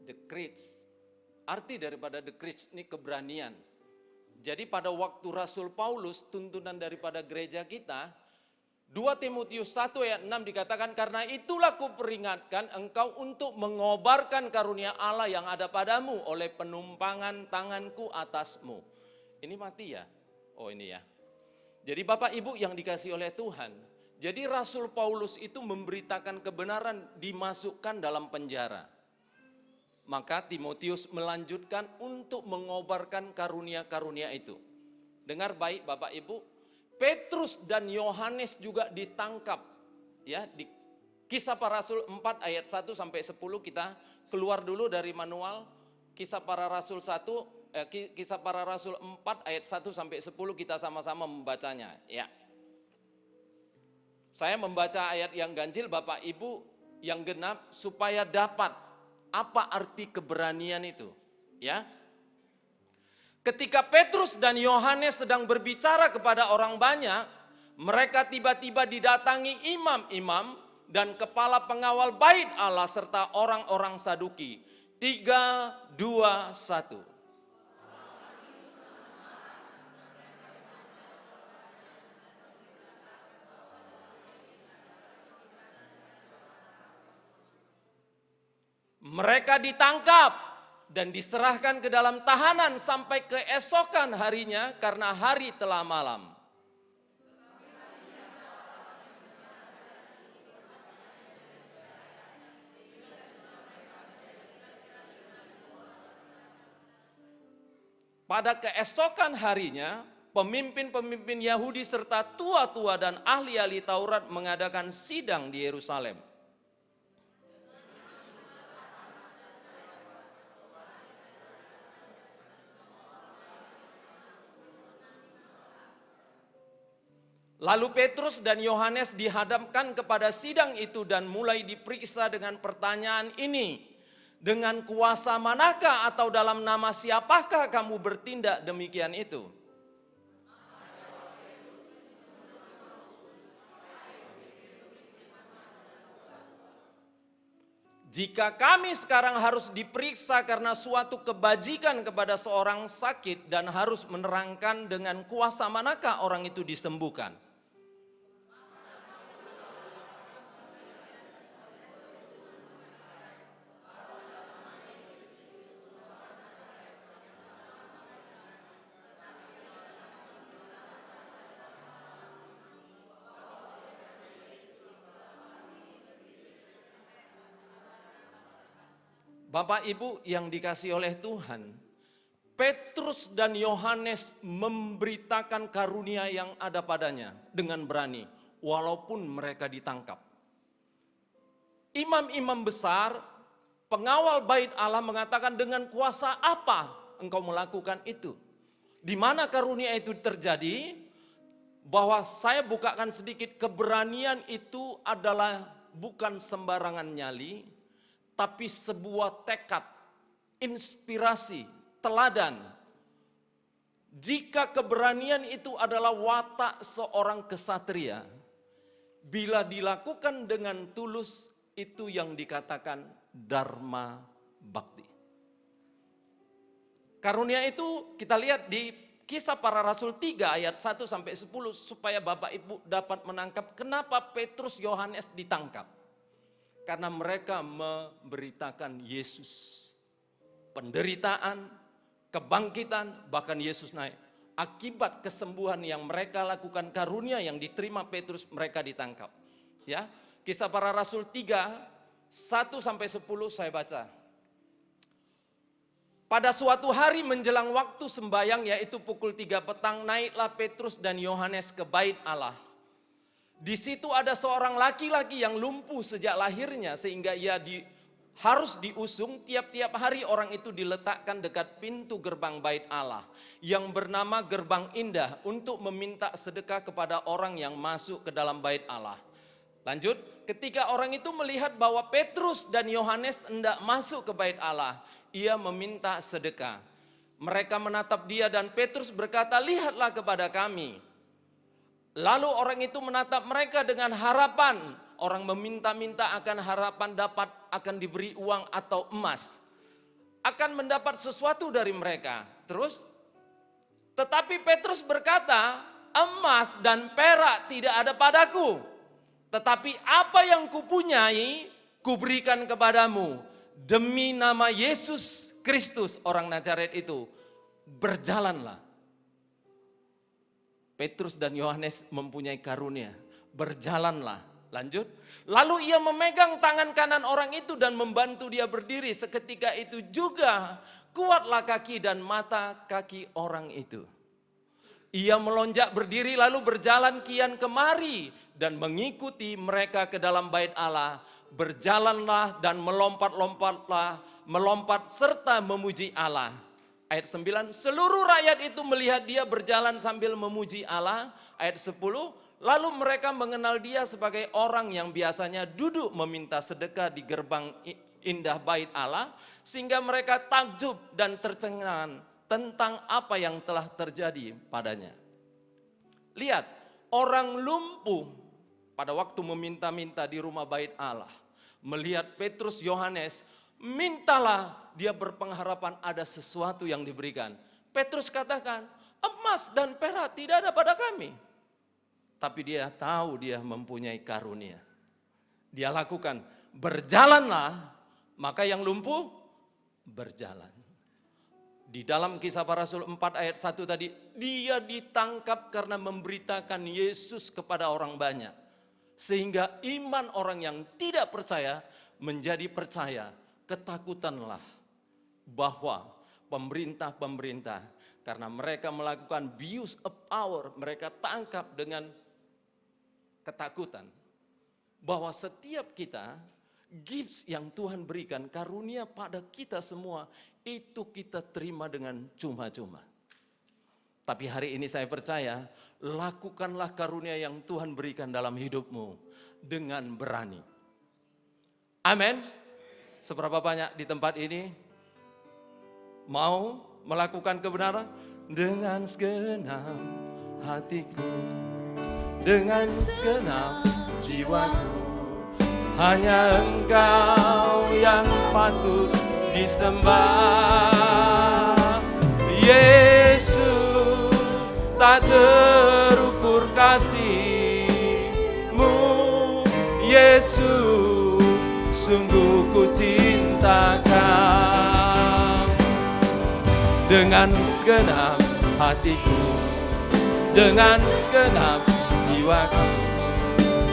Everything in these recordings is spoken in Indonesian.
The courage. Arti daripada the courage ini keberanian. Jadi pada waktu Rasul Paulus, tuntunan daripada gereja kita, 2 Timotius 1 ayat 6 dikatakan, karena itulah kuperingatkan engkau untuk mengobarkan karunia Allah yang ada padamu oleh penumpangan tanganku atasmu. Ini mati ya? Oh ini ya. Jadi Bapak Ibu yang dikasih oleh Tuhan, jadi Rasul Paulus itu memberitakan kebenaran, dimasukkan dalam penjara. Maka Timotius melanjutkan untuk mengobarkan karunia-karunia itu. Dengar baik Bapak Ibu, Petrus dan Yohanes juga ditangkap. Ya, di Kisah Para Rasul 4 ayat 1 sampai 10 kita keluar dulu dari manual. Kisah Para Rasul 1 Kisah Para Rasul 4 ayat 1 sampai 10 kita sama-sama membacanya, ya. Saya membaca ayat yang ganjil, Bapak Ibu yang genap, supaya dapat apa arti keberanian itu, ya. Ketika Petrus dan Yohanes sedang berbicara kepada orang banyak, mereka tiba-tiba didatangi imam-imam dan kepala pengawal bait Allah serta orang-orang Saduki. 3, 2, 1. Mereka ditangkap dan diserahkan ke dalam tahanan sampai keesokan harinya karena hari telah malam. Pada keesokan harinya, pemimpin-pemimpin Yahudi serta tua-tua dan ahli-ahli Taurat mengadakan sidang di Yerusalem. Lalu Petrus dan Yohanes dihadapkan kepada sidang itu dan mulai diperiksa dengan pertanyaan ini. Dengan kuasa manakah atau dalam nama siapakah kamu bertindak demikian itu? Jika kami sekarang harus diperiksa karena suatu kebajikan kepada seorang sakit dan harus menerangkan dengan kuasa manakah orang itu disembuhkan. Bapak Ibu yang dikasih oleh Tuhan, Petrus dan Yohanes memberitakan karunia yang ada padanya dengan berani, walaupun mereka ditangkap. Imam-imam besar, pengawal bait Allah mengatakan, dengan kuasa apa engkau melakukan itu? Di mana karunia itu terjadi? Bahwa saya bukakan sedikit, keberanian itu adalah bukan sembarangan nyali, tapi sebuah tekad, inspirasi, teladan. Jika keberanian itu adalah watak seorang kesatria, bila dilakukan dengan tulus, itu yang dikatakan dharma bakti. Karunia itu kita lihat di Kisah Para Rasul 3 ayat 1 sampai 10 supaya Bapak Ibu dapat menangkap kenapa Petrus Yohanes ditangkap. Karena mereka memberitakan Yesus. Penderitaan, kebangkitan, bahkan Yesus naik. Akibat kesembuhan yang mereka lakukan, karunia yang diterima Petrus, mereka ditangkap. Ya, Kisah Para Rasul 3, 1 sampai 10 saya baca. Pada suatu hari menjelang waktu sembayang, yaitu pukul 3 petang, naiklah Petrus dan Yohanes ke bait Allah. Di situ ada seorang laki-laki yang lumpuh sejak lahirnya sehingga ia harus diusung. Tiap-tiap hari orang itu diletakkan dekat pintu gerbang bait Allah yang bernama Gerbang Indah untuk meminta sedekah kepada orang yang masuk ke dalam bait Allah. Lanjut, ketika orang itu melihat bahwa Petrus dan Yohanes hendak masuk ke bait Allah, ia meminta sedekah. Mereka menatap dia dan Petrus berkata, "Lihatlah kepada kami." Lalu orang itu menatap mereka dengan harapan. Orang meminta-minta akan harapan dapat akan diberi uang atau emas. akan mendapat sesuatu dari mereka. Terus, tetapi Petrus berkata, emas dan perak tidak ada padaku, tetapi apa yang kupunyai, kuberikan kepadamu. Demi nama Yesus Kristus orang Nazaret itu, berjalanlah. Petrus dan Yohanes mempunyai karunia, berjalanlah. Lanjut, lalu ia memegang tangan kanan orang itu dan membantu dia berdiri. Seketika itu juga kuatlah kaki dan mata kaki orang itu. Ia melonjak berdiri lalu berjalan kian kemari dan mengikuti mereka ke dalam bait Allah. Berjalanlah dan melompat serta memuji Allah. Ayat 9, seluruh rakyat itu melihat dia berjalan sambil memuji Allah. Ayat 10, lalu mereka mengenal dia sebagai orang yang biasanya duduk meminta sedekah di gerbang indah bait Allah. Sehingga mereka takjub dan tercengang tentang apa yang telah terjadi padanya. Lihat, orang lumpuh pada waktu meminta-minta di rumah bait Allah. Melihat Petrus, Yohanes, mintalah, dia berpengharapan ada sesuatu yang diberikan. Petrus katakan, emas dan perak tidak ada pada kami. Tapi dia tahu dia mempunyai karunia. Dia lakukan, berjalanlah, maka yang lumpuh berjalan. Di dalam Kisah Para Rasul 4 ayat 1 tadi, dia ditangkap karena memberitakan Yesus kepada orang banyak. Sehingga iman orang yang tidak percaya menjadi percaya. Ketakutanlah bahwa pemerintah karena mereka melakukan abuse of power, mereka tangkap dengan ketakutan. Bahwa setiap kita, gifts yang Tuhan berikan, karunia pada kita semua, itu kita terima dengan cuma-cuma. Tapi hari ini saya percaya, lakukanlah karunia yang Tuhan berikan dalam hidupmu dengan berani. Amin. Seberapa banyak di tempat ini mau melakukan kebenaran? Dengan segenap hatiku, dengan segenap jiwaku, hanya Engkau yang patut disembah. Yesus, tak terukur kasih-Mu. Yesus, sungguh ku cintakan. Dengan segenap hatiku, dengan segenap jiwaku,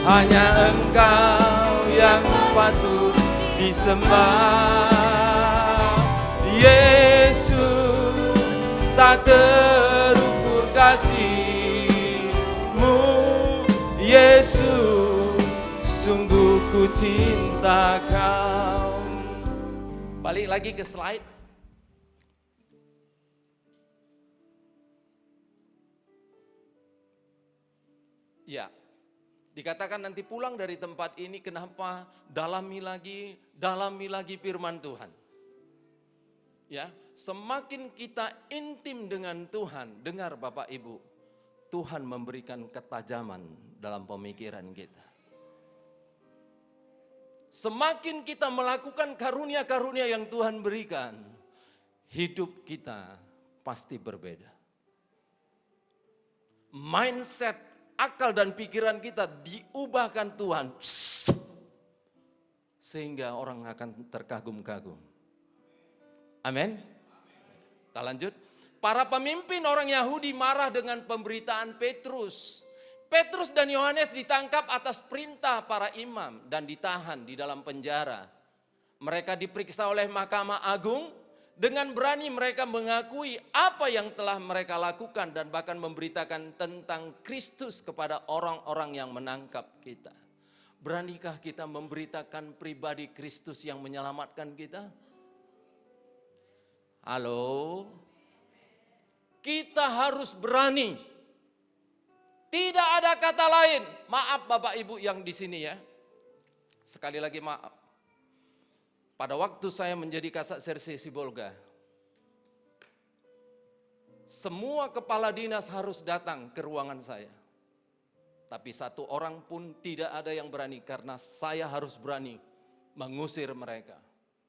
hanya Engkau yang patut disembah. Yesus, tak terukur kasih-Mu. Yesus, sungguh ku cinta Kau. Balik lagi ke slide. Ya, dikatakan nanti pulang dari tempat ini, kenapa? Dalami lagi firman Tuhan. Ya, semakin kita intim dengan Tuhan, dengar Bapak Ibu, Tuhan memberikan ketajaman dalam pemikiran kita. Semakin kita melakukan karunia-karunia yang Tuhan berikan, hidup kita pasti berbeda. Mindset, akal dan pikiran kita diubahkan Tuhan. Sehingga orang akan terkagum-kagum. Amin. Kita lanjut. Para pemimpin orang Yahudi marah dengan pemberitaan Petrus. Petrus dan Yohanes ditangkap atas perintah para imam dan ditahan di dalam penjara. Mereka diperiksa oleh Mahkamah Agung. Dengan berani mereka mengakui apa yang telah mereka lakukan dan bahkan memberitakan tentang Kristus kepada orang-orang yang menangkap kita. Beranikah kita memberitakan pribadi Kristus yang menyelamatkan kita? Halo? Kita harus berani. Tidak ada kata lain. Maaf Bapak Ibu yang di sini ya. Sekali lagi maaf. Pada waktu saya menjadi Kasat Serse Sibolga, semua kepala dinas harus datang ke ruangan saya. Tapi satu orang pun tidak ada yang berani karena saya harus berani mengusir mereka.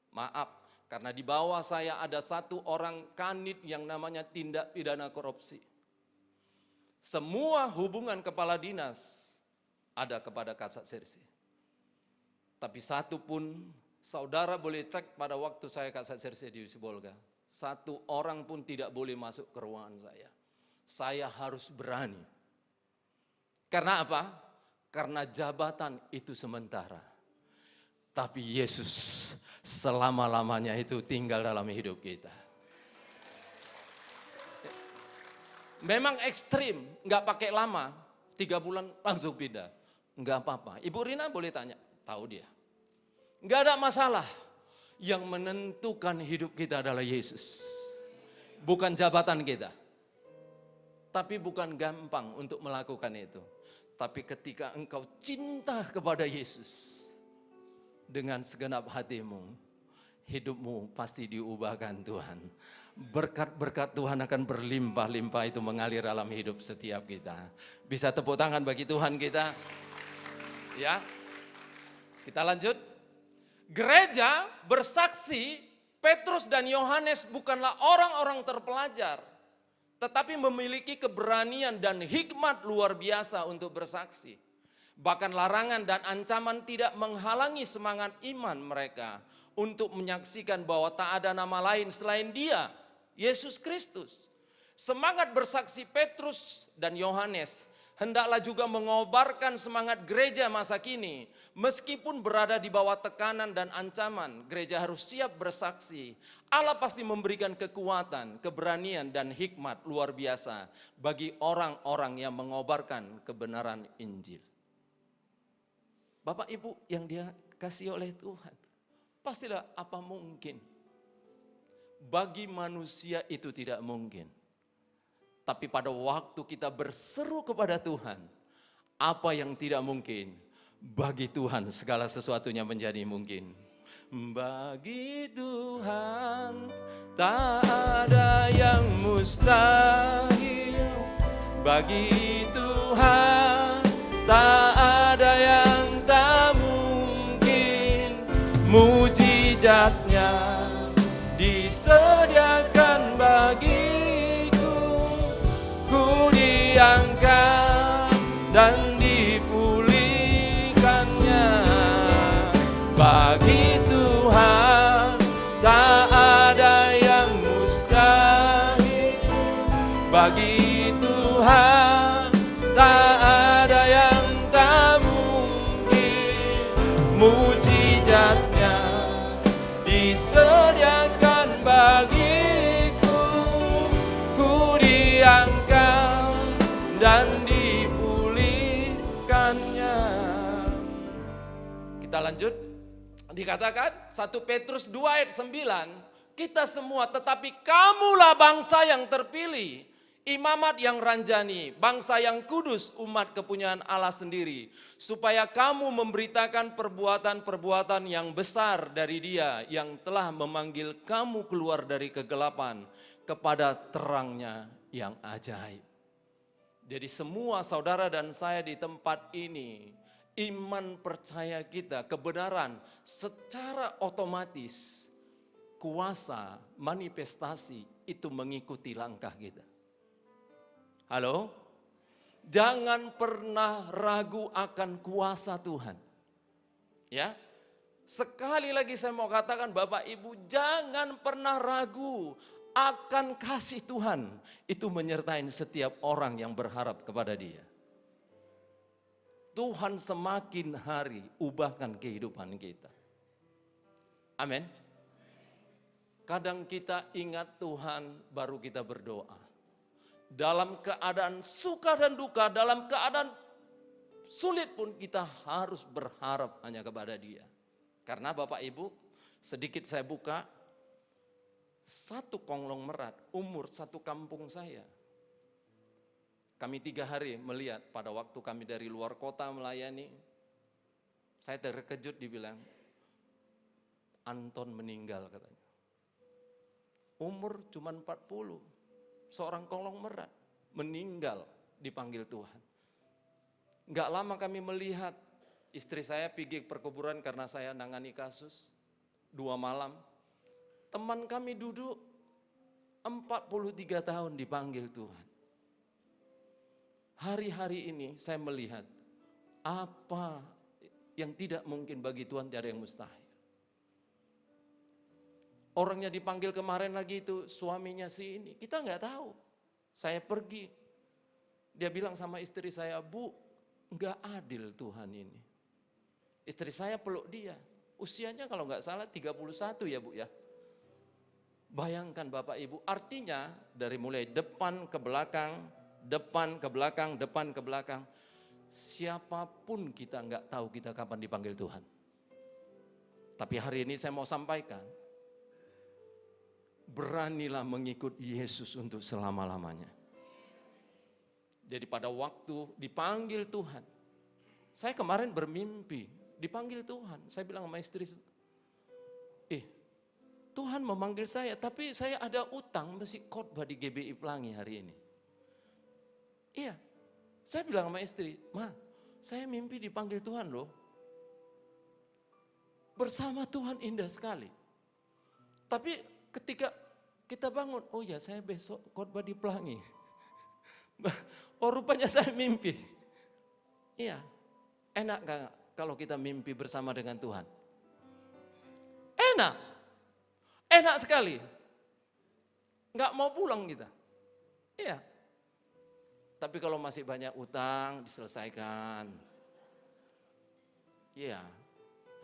Maaf, Karena di bawah saya ada satu orang kanit yang namanya tindak pidana korupsi. Semua hubungan kepala dinas ada kepada Kasat Serse. Tapi satu pun saudara boleh cek pada waktu saya Kasat Serse di Sibolga. Satu orang pun tidak boleh masuk ke ruangan saya. Saya harus berani. Karena apa? Karena jabatan itu sementara. Tapi Yesus selama-lamanya itu tinggal dalam hidup kita. Memang ekstrim, nggak pakai lama, 3 bulan langsung pindah. Nggak apa-apa. Ibu Rina boleh tanya, tahu dia. Nggak ada masalah. Yang menentukan hidup kita adalah Yesus. Bukan jabatan kita. Tapi bukan gampang untuk melakukan itu. Tapi ketika engkau cinta kepada Yesus, dengan segenap hatimu, hidupmu pasti diubahkan Tuhan. Berkat-berkat Tuhan akan berlimpah-limpah itu mengalir dalam hidup setiap kita. Bisa tepuk tangan bagi Tuhan kita. Ya, kita lanjut. Gereja bersaksi Petrus dan Yohanes bukanlah orang-orang terpelajar, tetapi memiliki keberanian dan hikmat luar biasa untuk bersaksi. Bahkan larangan dan ancaman tidak menghalangi semangat iman mereka untuk menyaksikan bahwa tak ada nama lain selain Dia, Yesus Kristus. Semangat bersaksi Petrus dan Yohanes hendaklah juga mengobarkan semangat gereja masa kini. Meskipun berada di bawah tekanan dan ancaman, gereja harus siap bersaksi. Allah pasti memberikan kekuatan, keberanian dan hikmat luar biasa bagi orang-orang yang mengobarkan kebenaran Injil. Bapak Ibu yang dia kasih oleh Tuhan, pastilah apa mungkin. Bagi manusia itu tidak mungkin. Tapi pada waktu kita berseru kepada Tuhan, apa yang tidak mungkin, bagi Tuhan segala sesuatunya menjadi mungkin. Bagi Tuhan tak ada yang mustahil. Bagi Tuhan tak ada yang tak mungkin. Mujizatnya disediakan bagiku. Ku diangkat dan dipulihkannya. Bagi Tuhan tak ada yang mustahil. Bagi Tuhan tak ada yang tak mungkin. Mujizatnya disediakan bagiku. Ku diangkat dan dipulihkannya. Kita lanjut. Dikatakan 1 Petrus 2 ayat 9, kita semua tetapi kamulah bangsa yang terpilih, imamat yang ranjani, bangsa yang kudus, umat kepunyaan Allah sendiri, supaya kamu memberitakan perbuatan-perbuatan yang besar dari Dia yang telah memanggil kamu keluar dari kegelapan kepada terangnya yang ajaib. Jadi semua saudara dan saya di tempat ini, iman percaya kita, kebenaran secara otomatis, kuasa, manifestasi itu mengikuti langkah kita. Halo? Jangan pernah ragu akan kuasa Tuhan. Ya. Sekali lagi saya mau katakan Bapak Ibu, jangan pernah ragu akan kasih Tuhan. Itu menyertai setiap orang yang berharap kepada Dia. Tuhan semakin hari ubahkan kehidupan kita. Amin. Kadang kita ingat Tuhan baru kita berdoa. Dalam keadaan suka dan duka, dalam keadaan sulit pun kita harus berharap hanya kepada Dia. Karena Bapak Ibu, sedikit saya buka, satu Konglomerat umur satu kampung saya. Kami 3 hari melihat pada waktu kami dari luar kota melayani, saya terkejut dibilang, Anton meninggal katanya. Umur cuma 40, seorang Konglomerat meninggal dipanggil Tuhan. Enggak lama kami melihat istri saya pergi ke perkuburan karena saya nangani kasus, 2 malam. Teman kami duduk 43 tahun dipanggil Tuhan. Hari-hari ini saya melihat apa yang tidak mungkin bagi Tuhan tiada yang mustahil. Orangnya dipanggil kemarin lagi itu suaminya si ini, kita nggak tahu. Saya pergi, dia bilang sama istri saya, Bu, nggak adil Tuhan ini. Istri saya peluk dia, usianya kalau nggak salah 31 ya Bu ya. Bayangkan Bapak Ibu, artinya dari mulai depan ke belakang, depan ke belakang, depan ke belakang, siapapun kita nggak tahu kita kapan dipanggil Tuhan. Tapi hari ini saya mau sampaikan, beranilah mengikut Yesus untuk selama-lamanya. Jadi pada waktu dipanggil Tuhan, saya kemarin bermimpi, dipanggil Tuhan. Saya bilang sama istri, Tuhan memanggil saya, tapi saya ada utang mesti khotbah di GBI Pelangi hari ini. Iya, saya bilang sama istri, Ma, saya mimpi dipanggil Tuhan loh. Bersama Tuhan indah sekali. Tapi ketika kita bangun, oh ya saya besok khotbah di Pelangi. Oh rupanya saya mimpi. Iya, enak gak kalau kita mimpi bersama dengan Tuhan? Enak. Enak sekali. Nggak mau pulang kita. Iya. Tapi kalau masih banyak utang, diselesaikan. Iya,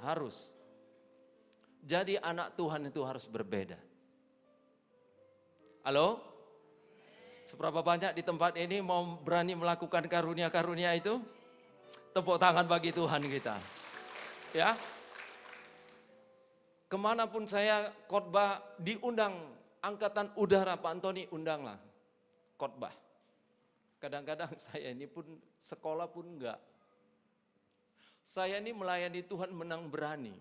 harus. Jadi anak Tuhan itu harus berbeda. Halo? Seberapa banyak di tempat ini mau berani melakukan karunia-karunia itu? Tepuk tangan bagi Tuhan kita. Ya. Kemanapun saya khotbah diundang Angkatan Udara Pak Antoni, undanglah khotbah. Kadang-kadang saya ini pun sekolah pun enggak. Saya ini melayani Tuhan menang berani.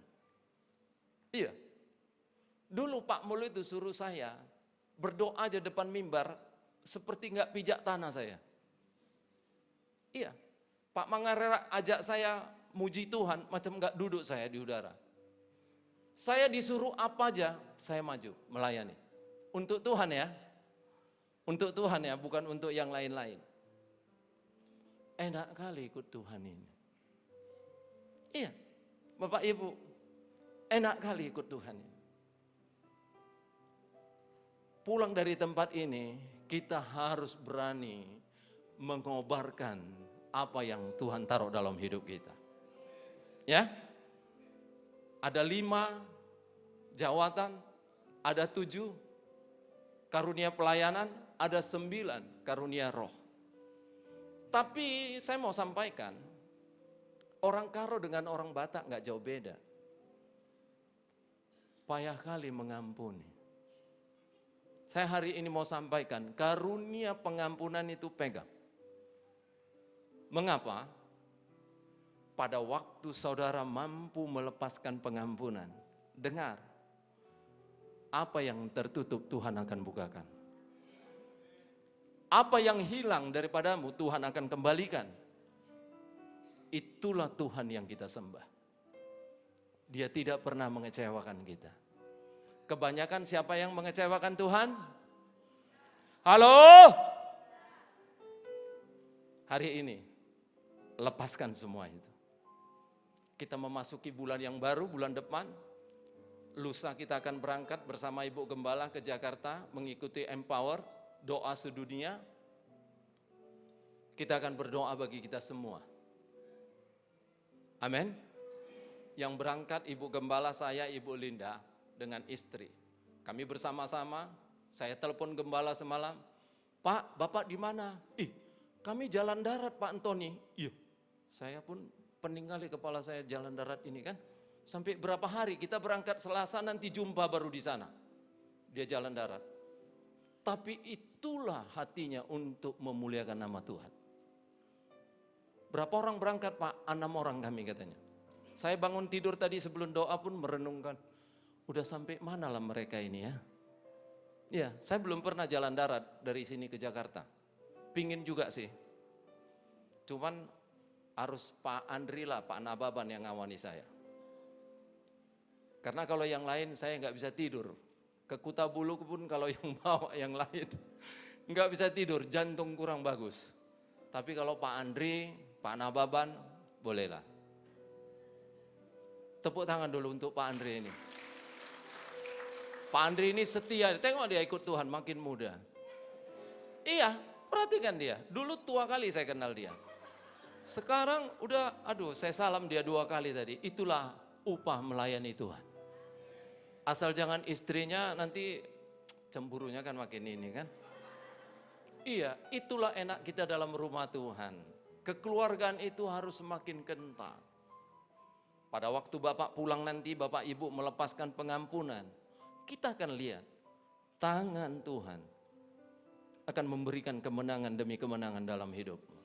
Iya. Dulu Pak Mulu itu suruh saya berdoa aja depan mimbar seperti enggak pijak tanah saya. Iya. Pak Mangarera ajak saya muji Tuhan macam enggak duduk saya di udara. Saya disuruh apa aja, saya maju melayani. Untuk Tuhan ya. Untuk Tuhan ya, bukan untuk yang lain-lain. Enak kali ikut Tuhan ini. Iya, Bapak Ibu, enak kali ikut Tuhan ini. Pulang dari tempat ini, kita harus berani mengobarkan apa yang Tuhan taruh dalam hidup kita. Ya, ada 5 jawatan, ada 7 karunia pelayanan, ada 9 karunia roh. Tapi saya mau sampaikan, orang Karo dengan orang Batak nggak jauh beda. Payah kali mengampuni. Saya hari ini mau sampaikan, karunia pengampunan itu pegang. Mengapa? Pada waktu saudara mampu melepaskan pengampunan, dengar, apa yang tertutup Tuhan akan bukakan. Apa yang hilang daripadamu Tuhan akan kembalikan. Itulah Tuhan yang kita sembah. Dia tidak pernah mengecewakan kita. Kebanyakan siapa yang mengecewakan Tuhan? Halo? Hari ini, lepaskan semua itu. Kita memasuki bulan yang baru, bulan depan. Lusa kita akan berangkat bersama Ibu Gembala ke Jakarta mengikuti Empower, doa sedunia. Kita akan berdoa bagi kita semua. Amin. Yang berangkat Ibu Gembala saya, Ibu Linda dengan istri. Kami bersama-sama, saya telepon Gembala semalam. Pak, Bapak di mana? Kami jalan darat Pak Antoni. Iya, saya pun pening kali kepala saya jalan darat ini kan. Sampai berapa hari kita berangkat Selasa nanti jumpa baru di sana. Dia jalan darat. Tapi itulah hatinya untuk memuliakan nama Tuhan. Berapa orang berangkat Pak? 6 orang kami katanya. Saya bangun tidur tadi sebelum doa pun merenungkan. Udah sampai mana lah mereka ini ya. Ya, saya belum pernah jalan darat dari sini ke Jakarta. Pingin juga sih. Cuman harus Pak Andri lah, Pak Nababan yang ngawani saya. Karena kalau yang lain saya nggak bisa tidur. Ke Kutabulu pun kalau yang bawa yang lain nggak bisa tidur, jantung kurang bagus. Tapi kalau Pak Andri, Pak Nababan, bolehlah. Tepuk tangan dulu untuk Pak Andri ini. Pak Andri ini setia, tengok dia ikut Tuhan makin muda. Iya, perhatikan dia. Dulu tua kali saya kenal dia. Sekarang udah, saya salam dia 2 kali tadi. Itulah upah melayani Tuhan. Asal jangan istrinya nanti cemburunya kan makin ini kan. Iya, itulah enak kita dalam rumah Tuhan. Kekeluargaan itu harus semakin kental. Pada waktu Bapak pulang nanti, Bapak Ibu melepaskan pengampunan, kita akan lihat tangan Tuhan akan memberikan kemenangan demi kemenangan dalam hidupmu.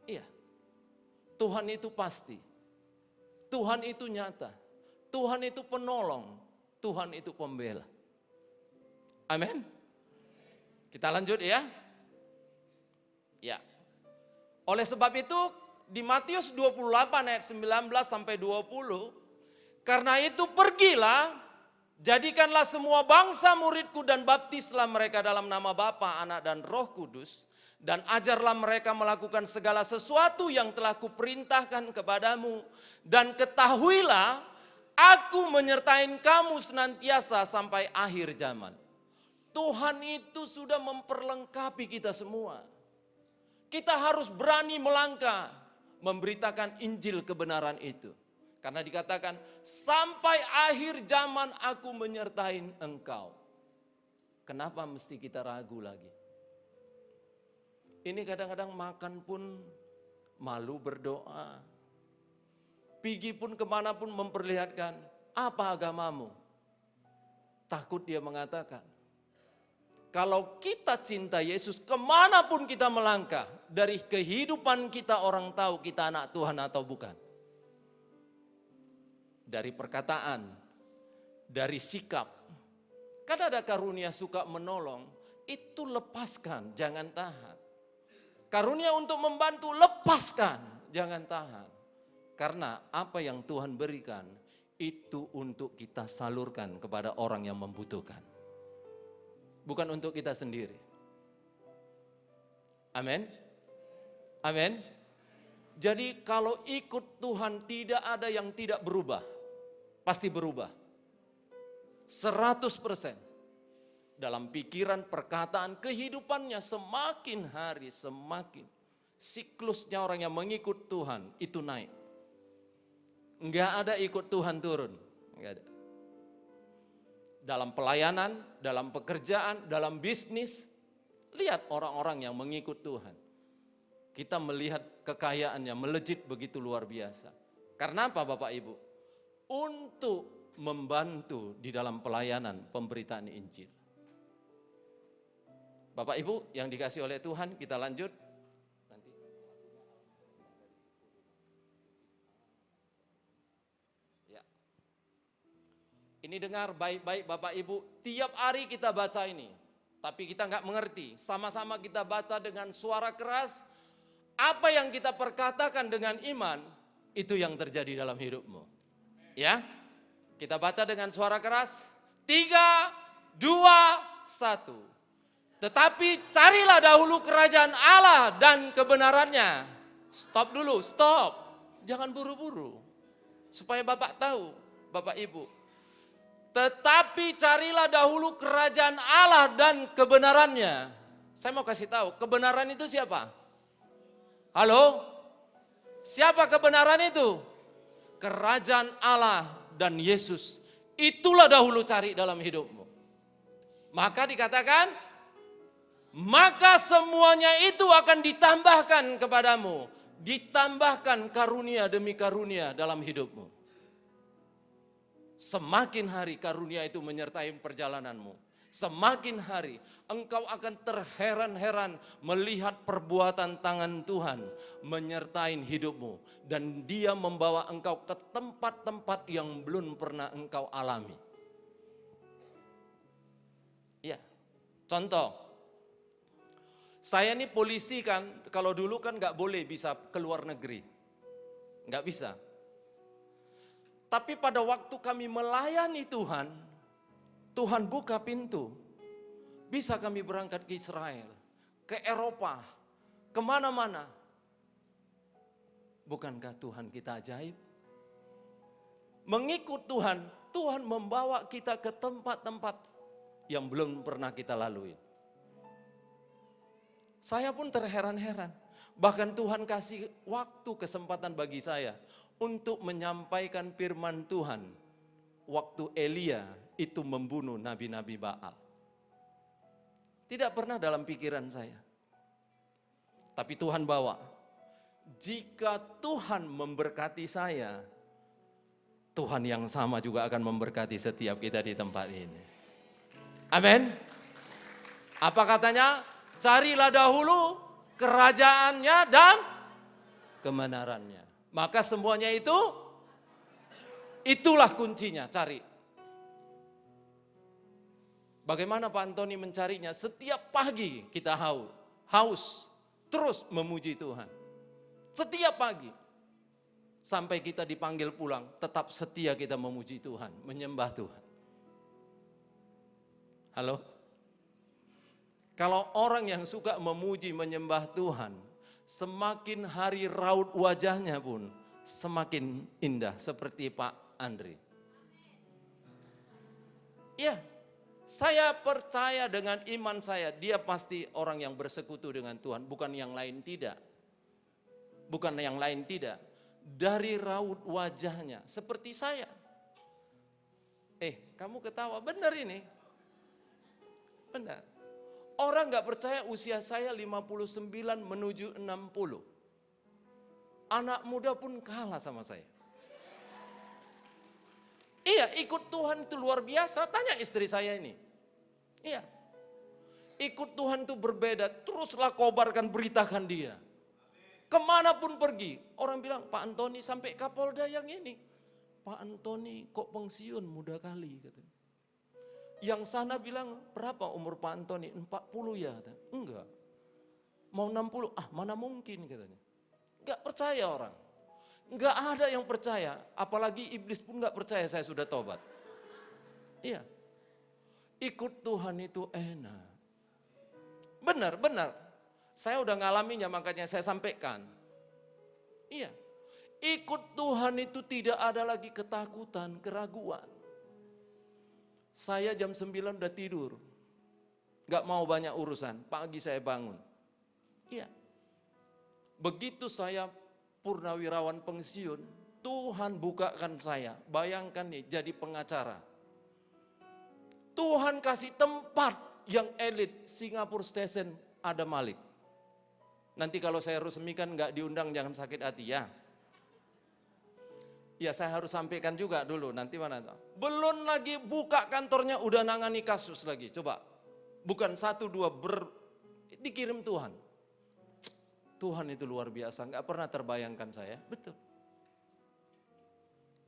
Iya, Tuhan itu pasti. Tuhan itu nyata. Tuhan itu penolong. Tuhan itu pembela. Amin. Kita lanjut ya. Ya. Oleh sebab itu di Matius 28 ayat 19 sampai 20, karena itu pergilah, jadikanlah semua bangsa muridku dan baptislah mereka dalam nama Bapa, Anak dan Roh Kudus, dan ajarlah mereka melakukan segala sesuatu yang telah kuperintahkan kepadamu, dan ketahuilah aku menyertai kamu senantiasa sampai akhir zaman. Tuhan itu sudah memperlengkapi kita semua. Kita harus berani melangkah, memberitakan Injil kebenaran itu. Karena dikatakan, sampai akhir zaman aku menyertai engkau. Kenapa mesti kita ragu lagi? Ini kadang-kadang makan pun malu berdoa. Pergi pun kemanapun memperlihatkan, apa agamamu? Takut dia mengatakan. Kalau kita cinta Yesus, kemanapun kita melangkah, dari kehidupan kita orang tahu kita anak Tuhan atau bukan. Dari perkataan, dari sikap. Kan ada karunia suka menolong, itu lepaskan, jangan tahan. Karunia untuk membantu, lepaskan, jangan tahan. Karena apa yang Tuhan berikan itu untuk kita salurkan kepada orang yang membutuhkan. Bukan untuk kita sendiri. Amin. Amin. Jadi kalau ikut Tuhan tidak ada yang tidak berubah. Pasti berubah. 100%. Dalam pikiran, perkataan, kehidupannya semakin hari semakin. Siklusnya orang yang mengikut Tuhan itu naik. Enggak ada ikut Tuhan turun, enggak ada. Dalam pelayanan, dalam pekerjaan, dalam bisnis, lihat orang-orang yang mengikut Tuhan. Kita melihat kekayaannya melejit begitu luar biasa. Karena apa Bapak Ibu? Untuk membantu di dalam pelayanan pemberitaan Injil. Bapak Ibu yang dikasih oleh Tuhan, kita lanjut. Ini dengar baik-baik Bapak Ibu, tiap hari kita baca ini. Tapi kita nggak mengerti, sama-sama kita baca dengan suara keras. Apa yang kita perkatakan dengan iman, itu yang terjadi dalam hidupmu. Ya, kita baca dengan suara keras, 3, 2, 1. Tetapi carilah dahulu kerajaan Allah dan kebenarannya. Stop dulu, stop. Jangan buru-buru. Supaya Bapak tahu, Bapak Ibu. Tetapi carilah dahulu kerajaan Allah dan kebenarannya. Saya mau kasih tahu, kebenaran itu siapa? Halo? Siapa kebenaran itu? Kerajaan Allah dan Yesus. Itulah dahulu cari dalam hidupmu. Maka dikatakan, maka semuanya itu akan ditambahkan kepadamu. Ditambahkan karunia demi karunia dalam hidupmu. Semakin hari karunia itu menyertai perjalananmu. Semakin hari engkau akan terheran-heran melihat perbuatan tangan Tuhan menyertai hidupmu. Dan dia membawa engkau ke tempat-tempat yang belum pernah engkau alami. Ya, contoh. Saya ini polisi kan, kalau dulu kan gak boleh bisa keluar negeri. Gak bisa. Tapi pada waktu kami melayani Tuhan, Tuhan buka pintu. Bisa kami berangkat ke Israel, ke Eropa, kemana-mana. Bukankah Tuhan kita ajaib? Mengikut Tuhan, Tuhan membawa kita ke tempat-tempat yang belum pernah kita lalui. Saya pun terheran-heran. Bahkan Tuhan kasih waktu kesempatan bagi saya untuk menyampaikan firman Tuhan. Waktu Elia itu membunuh nabi-nabi Baal. Tidak pernah dalam pikiran saya. Tapi Tuhan bawa. Jika Tuhan memberkati saya, Tuhan yang sama juga akan memberkati setiap kita di tempat ini. Amin. Apa katanya? Carilah dahulu kerajaannya dan kebenarannya. Maka semuanya itulah kuncinya, cari. Bagaimana Pak Antoni mencarinya? Setiap pagi kita haus, terus memuji Tuhan. Setiap pagi. Sampai kita dipanggil pulang, tetap setia kita memuji Tuhan, menyembah Tuhan. Halo? Kalau orang yang suka memuji, menyembah Tuhan, semakin hari raut wajahnya pun semakin indah seperti Pak Andri. Iya, saya percaya dengan iman saya, dia pasti orang yang bersekutu dengan Tuhan, bukan yang lain tidak. Bukan yang lain tidak. Dari raut wajahnya, seperti saya. Kamu ketawa, benar ini. Benar. Orang gak percaya usia saya 59 menuju 60. Anak muda pun kalah sama saya. Iya, ikut Tuhan itu luar biasa. Tanya istri saya ini. Iya. Ikut Tuhan itu berbeda. Teruslah kobarkan, beritakan dia. Kemanapun pergi. Orang bilang, Pak Antoni sampai Kapolda yang ini. Pak Antoni kok pensiun muda kali. Katanya. Yang sana bilang, berapa umur Pak Antoni? 40 ya? Enggak. Mau 60? Mana mungkin katanya. Enggak percaya orang. Enggak ada yang percaya. Apalagi iblis pun enggak percaya saya sudah tobat. Iya. Ikut Tuhan itu enak. Benar. Saya udah ngalaminya makanya saya sampaikan. Iya. Ikut Tuhan itu tidak ada lagi ketakutan, keraguan. Saya jam 9 udah tidur. Gak mau banyak urusan, pagi saya bangun. Iya. Begitu saya purnawirawan pensiun, Tuhan bukakan saya. Bayangkan nih jadi pengacara. Tuhan kasih tempat yang elit, Singapore Station ada Malik. Nanti kalau saya resmikan gak diundang jangan sakit hati ya. Ya saya harus sampaikan juga dulu, nanti mana tahu. Belum lagi buka kantornya udah nangani kasus lagi, coba. Bukan 1, 2, dikirim Tuhan. Tuhan itu luar biasa, gak pernah terbayangkan saya, betul.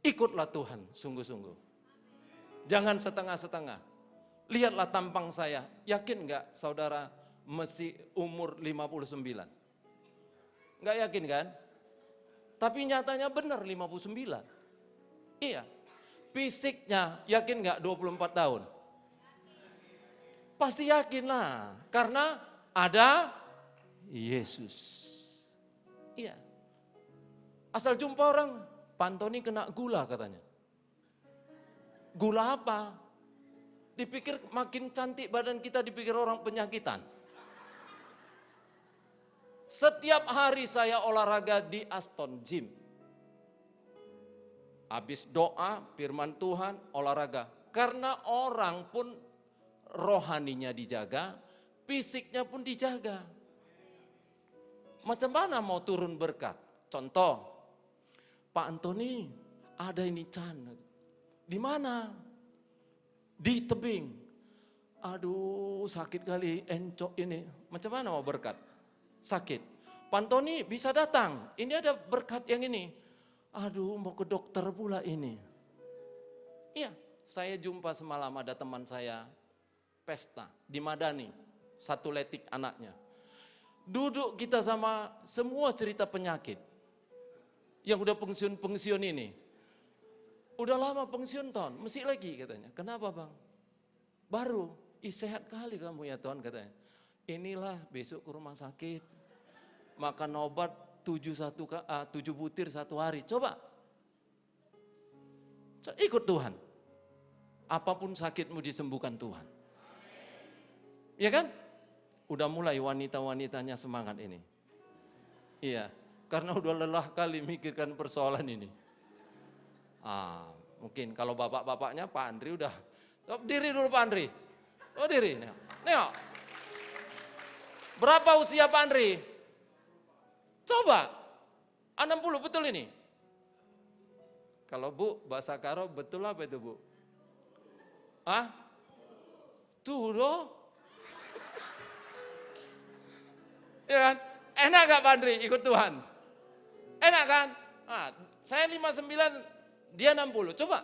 Ikutlah Tuhan, sungguh-sungguh. Jangan setengah-setengah. Lihatlah tampang saya, yakin gak saudara masih umur 59? Gak yakin kan? Tapi nyatanya benar 59. Iya. Fisiknya yakin gak 24 tahun? Pasti yakin lah. Karena ada Yesus. Iya. Asal jumpa orang, Pak Antoni kena gula katanya. Gula apa? Dipikir makin cantik badan kita, dipikir orang penyakitan. Setiap hari saya olahraga di Aston Gym. Habis doa, firman Tuhan, olahraga. Karena orang pun rohaninya dijaga, fisiknya pun dijaga. Macam mana mau turun berkat? Contoh, Pak Antoni ada ini Chan. Di mana? Di tebing. Aduh sakit kali encok ini. Macam mana mau berkat? Sakit. Pak Antoni bisa datang. Ini ada berkat yang ini. Aduh mau ke dokter pula ini. Iya, saya jumpa semalam ada teman saya pesta di Madani. 1 letik anaknya. Duduk kita sama semua cerita penyakit. Yang udah pensiun ini. Udah lama pensiun Ton, mesti lagi katanya. Kenapa bang? Baru, sehat kali kamu ya Tuhan katanya. Inilah besok ke rumah sakit, makan obat 7 butir 1 hari. Coba, ikut Tuhan. Apapun sakitmu disembuhkan Tuhan. Iya kan? Udah mulai wanita-wanitanya semangat ini. Iya, karena udah lelah kali mikirkan persoalan ini. Mungkin kalau bapak-bapaknya Pak Andri udah, diri dulu Pak Andri. Oh diri, nengok. Berapa usia Pak Andri? Coba, 60 betul ini? Kalau Bu, bahasa Karo betul apa itu Bu? Tuh loh. Ya kan? Enak gak Pak Andri ikut Tuhan? Enak kan? Saya 59, dia 60, coba.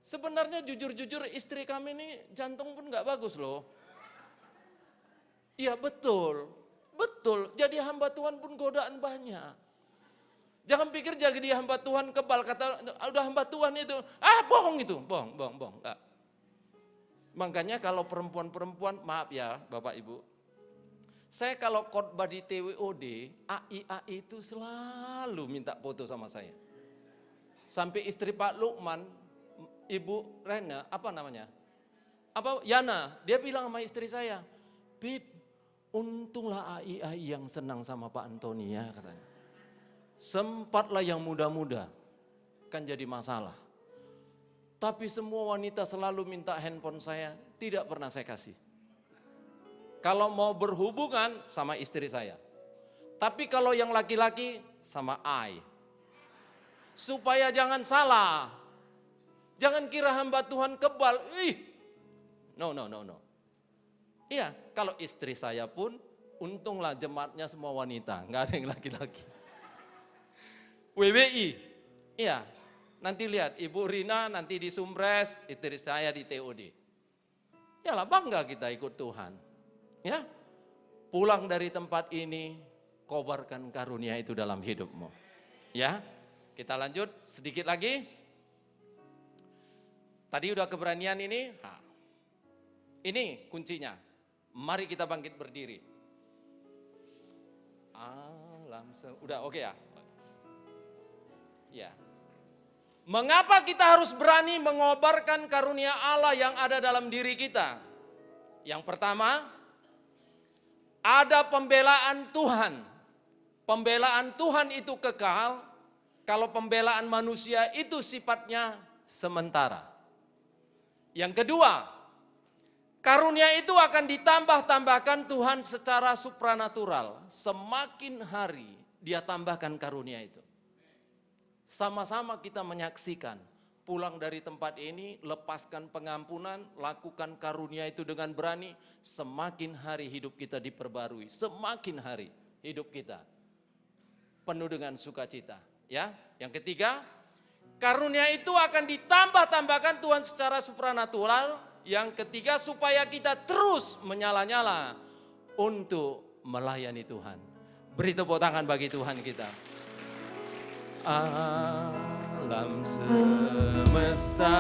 Sebenarnya jujur-jujur istri kami ini jantung pun gak bagus loh. Iya betul, betul. Jadi hamba Tuhan pun godaan banyak. Jangan pikir jadi hamba Tuhan kebal, kata udah hamba Tuhan itu, bohong itu, bohong. Enggak. Makanya kalau perempuan-perempuan, maaf ya Bapak Ibu, saya kalau khotbah di TWOD, AI itu selalu minta foto sama saya. Sampai istri Pak Lukman, Ibu Rena, Yana, dia bilang sama istri saya, Bib, untunglah AI yang senang sama Pak Antoni ya katanya. Sempatlah yang muda-muda, kan jadi masalah. Tapi semua wanita selalu minta handphone saya, tidak pernah saya kasih. Kalau mau berhubungan sama istri saya. Tapi kalau yang laki-laki sama I. Supaya jangan salah. Jangan kira hamba Tuhan kebal. No. Iya, kalau istri saya pun untunglah jemaatnya semua wanita, nggak ada yang laki-laki. WWI, iya, nanti lihat Ibu Rina nanti di Sumbres, istri saya di TOD. Yalah bangga kita ikut Tuhan. Ya, pulang dari tempat ini, kobarkan karunia itu dalam hidupmu. Ya, kita lanjut sedikit lagi. Tadi udah keberanian ini, ini kuncinya. Mari kita bangkit berdiri. Udah oke ya? Ya. Mengapa kita harus berani mengobarkan karunia Allah yang ada dalam diri kita? Yang pertama, ada pembelaan Tuhan. Pembelaan Tuhan itu kekal, kalau pembelaan manusia itu sifatnya sementara. Yang kedua, karunia itu akan ditambah-tambahkan Tuhan secara supranatural. Semakin hari dia tambahkan karunia itu. Sama-sama kita menyaksikan, pulang dari tempat ini, lepaskan pengampunan, lakukan karunia itu dengan berani, semakin hari hidup kita diperbarui, semakin hari hidup kita penuh dengan sukacita. Ya, yang ketiga, karunia itu akan ditambah-tambahkan Tuhan secara supranatural. Yang ketiga, supaya kita terus menyala-nyala untuk melayani Tuhan. Beri tepuk tangan bagi Tuhan kita. Alam semesta